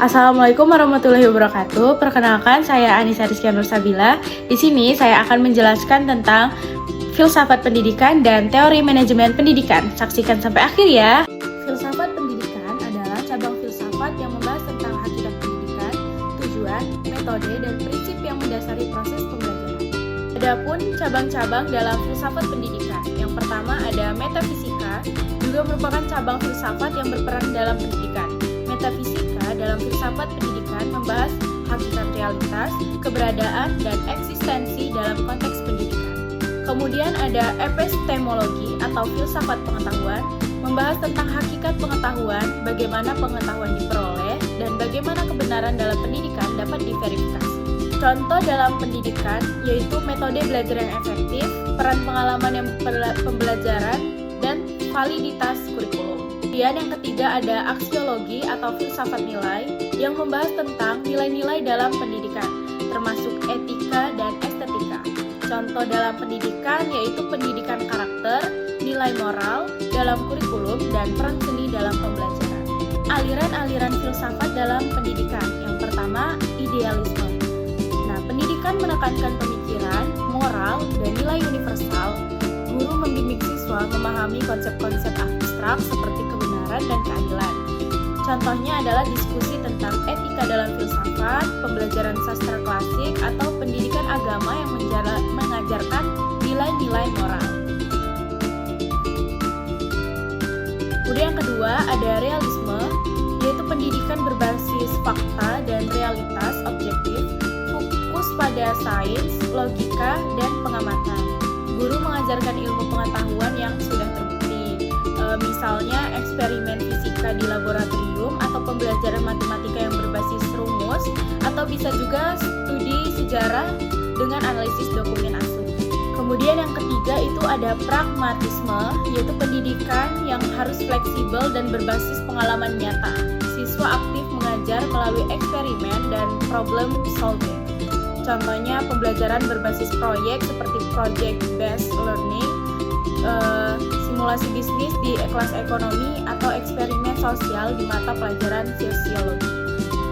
Assalamualaikum warahmatullahi wabarakatuh. Perkenalkan, saya Anissa Rizky Nursabila. Di sini saya akan menjelaskan tentang filsafat pendidikan dan teori manajemen pendidikan. Saksikan sampai akhir ya. Filsafat pendidikan adalah cabang filsafat yang membahas tentang hakikat pendidikan, tujuan, metode, dan prinsip yang mendasari proses pembelajaran. Adapun cabang-cabang dalam filsafat pendidikan. Yang pertama ada metafisika, juga merupakan cabang filsafat yang berperan dalam pendidikan. Metafisika dalam filsafat pendidikan membahas hakikat realitas, keberadaan, dan eksistensi dalam konteks pendidikan. Kemudian ada epistemologi atau filsafat pengetahuan, membahas tentang hakikat pengetahuan, bagaimana pengetahuan diperoleh, dan bagaimana kebenaran dalam pendidikan dapat diverifikasi. Contoh dalam pendidikan yaitu metode belajar yang efektif, peran pengalaman yang pembelajaran, dan validitas kurikulum. Kemudian yang ketiga ada aksiologi atau filsafat nilai yang membahas tentang nilai-nilai dalam pendidikan, termasuk etika dan estetika. Contoh dalam pendidikan yaitu pendidikan karakter, nilai moral dalam kurikulum, dan peran seni dalam pembelajaran. Aliran-aliran filsafat dalam pendidikan. Yang pertama, idealisme. Nah, pendidikan menekankan pemikiran, moral, dan nilai universal. Guru membimbing siswa memahami konsep-konsep abstrak seperti kebenaran dan keadilan. Contohnya adalah diskusi tentang etika dalam filsafat, pembelajaran sastra klasik, atau pendidikan agama yang mengajarkan nilai-nilai moral. Kemudian yang kedua ada realisme, yaitu pendidikan berbasis fakta dan realitas objektif, fokus pada sains, logika, dan pengamatan. Guru mengajarkan ilmu pengetahuan yang sudah terbukti, misalnya eksperimen fisika di laboratorium atau pembelajaran matematika yang berbasis rumus, atau bisa juga studi sejarah dengan analisis dokumen asli. Kemudian yang ketiga itu ada pragmatisme, yaitu pendidikan yang harus fleksibel dan berbasis pengalaman nyata. Siswa aktif mengajar melalui eksperimen dan problem solving. Contohnya pembelajaran berbasis proyek seperti project based learning, simulasi bisnis di kelas ekonomi, atau eksperimen sosial di mata pelajaran sosiologi.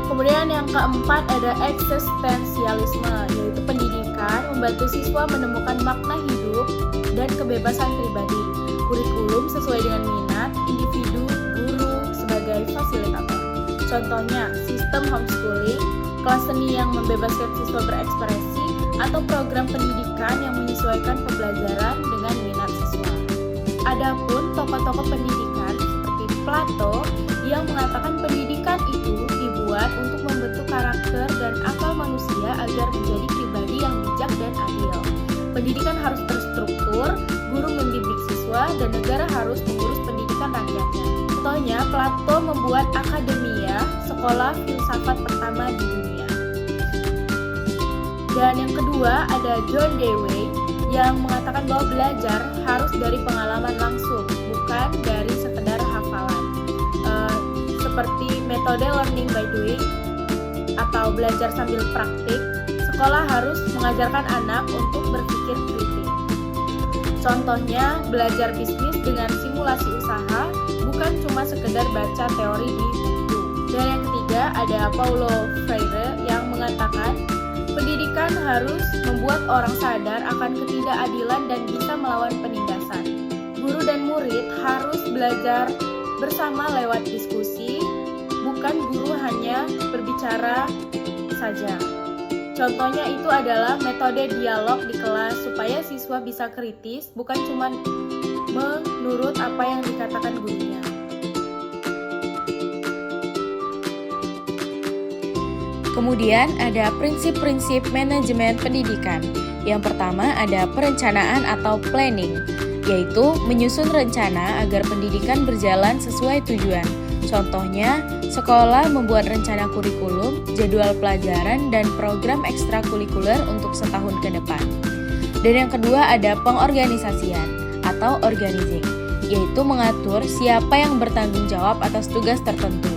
Kemudian yang keempat ada eksistensialisme, yaitu pendidikan membantu siswa menemukan makna hidup dan kebebasan pribadi. Kurikulum sesuai dengan minat individu, guru sebagai fasilitator. Contohnya sistem homeschooling, kelas seni yang membebaskan siswa berekspresi, atau program pendidikan yang menyesuaikan pembelajaran dengan minat siswa. Adapun tokoh-tokoh pendidikan seperti Plato yang mengatakan pendidikan itu dibuat untuk membentuk karakter dan akal manusia agar menjadi pribadi yang bijak dan adil. Pendidikan harus terstruktur, guru membimbing siswa, dan negara harus mengurus pendidikan rakyatnya. Contohnya, Plato membuat akademia, sekolah filsafat pertama di dunia. Dan yang kedua ada John Dewey yang mengatakan bahwa belajar harus dari pengalaman langsung, bukan dari sekedar hafalan. Seperti metode learning by doing atau belajar sambil praktik, sekolah harus mengajarkan anak untuk berpikir kritis. Contohnya belajar bisnis dengan simulasi usaha, bukan cuma sekedar baca teori di buku. Dan yang ketiga ada Paulo Freire yang mengatakan pendidikan harus membuat orang sadar akan ketidakadilan dan bisa melawan penindasan. Guru dan murid harus belajar bersama lewat diskusi, bukan guru hanya berbicara saja. Contohnya itu adalah metode dialog di kelas supaya siswa bisa kritis, bukan cuma menurut apa yang dikatakan gurunya. Kemudian ada prinsip-prinsip manajemen pendidikan. Yang pertama ada perencanaan atau planning, yaitu menyusun rencana agar pendidikan berjalan sesuai tujuan. Contohnya, sekolah membuat rencana kurikulum, jadwal pelajaran, dan program ekstrakurikuler untuk setahun ke depan. Dan yang kedua ada pengorganisasian atau organizing, yaitu mengatur siapa yang bertanggung jawab atas tugas tertentu.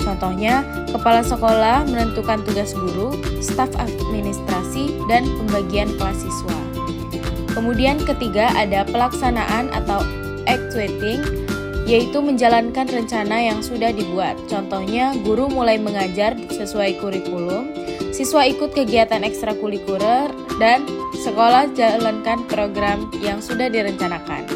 Contohnya, kepala sekolah menentukan tugas guru, staf administrasi, dan pembagian kelas siswa. Kemudian ketiga ada pelaksanaan atau executing, yaitu menjalankan rencana yang sudah dibuat. Contohnya, guru mulai mengajar sesuai kurikulum, siswa ikut kegiatan ekstrakurikuler, dan sekolah jalankan program yang sudah direncanakan.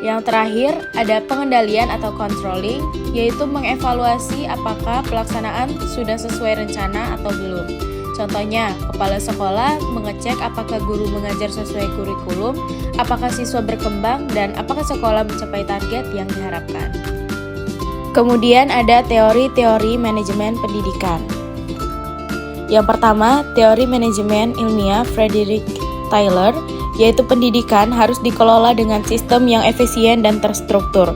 Yang terakhir, ada pengendalian atau controlling, yaitu mengevaluasi apakah pelaksanaan sudah sesuai rencana atau belum. Contohnya, kepala sekolah mengecek apakah guru mengajar sesuai kurikulum, apakah siswa berkembang, dan apakah sekolah mencapai target yang diharapkan. Kemudian ada teori-teori manajemen pendidikan. Yang pertama, teori manajemen ilmiah Frederick Taylor, yaitu pendidikan harus dikelola dengan sistem yang efisien dan terstruktur,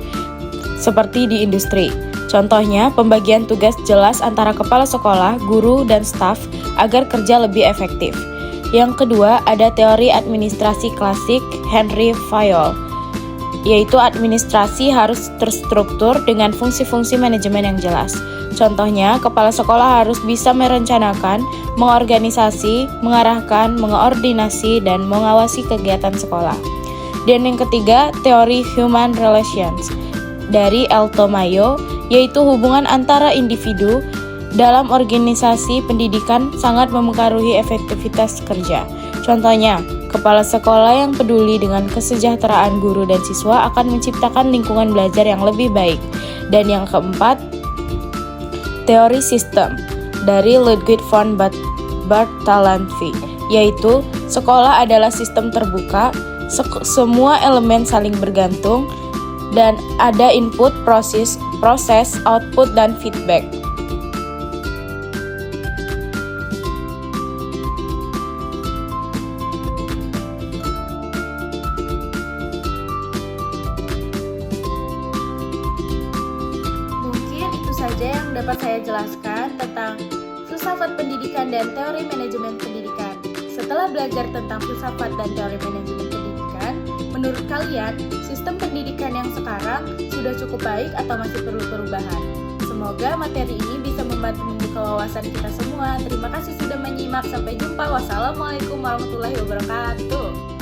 seperti di industri. Contohnya, pembagian tugas jelas antara kepala sekolah, guru, dan staf agar kerja lebih efektif. Yang kedua, ada teori administrasi klasik Henry Fayol, yaitu administrasi harus terstruktur dengan fungsi-fungsi manajemen yang jelas. Contohnya, kepala sekolah harus bisa merencanakan, mengorganisasi, mengarahkan, mengoordinasi, dan mengawasi kegiatan sekolah. Dan yang ketiga, teori human relations dari Alto Mayo, yaitu hubungan antara individu dalam organisasi pendidikan sangat mempengaruhi efektivitas kerja. Contohnya, kepala sekolah yang peduli dengan kesejahteraan guru dan siswa akan menciptakan lingkungan belajar yang lebih baik. Dan yang keempat, teori sistem dari Ludwig von Bartholomä, yaitu sekolah adalah sistem terbuka, semua elemen saling bergantung, dan ada input, proses, output, dan feedback. Mungkin itu saja yang dapat saya jelaskan tentang filsafat pendidikan dan teori manajemen pendidikan. Setelah belajar tentang filsafat dan teori manajemen pendidikan, menurut kalian, sistem pendidikan yang sekarang sudah cukup baik atau masih perlu perubahan? Semoga materi ini bisa membantu membuka wawasan kita semua. Terima kasih sudah menyimak. Sampai jumpa. Wassalamualaikum warahmatullahi wabarakatuh.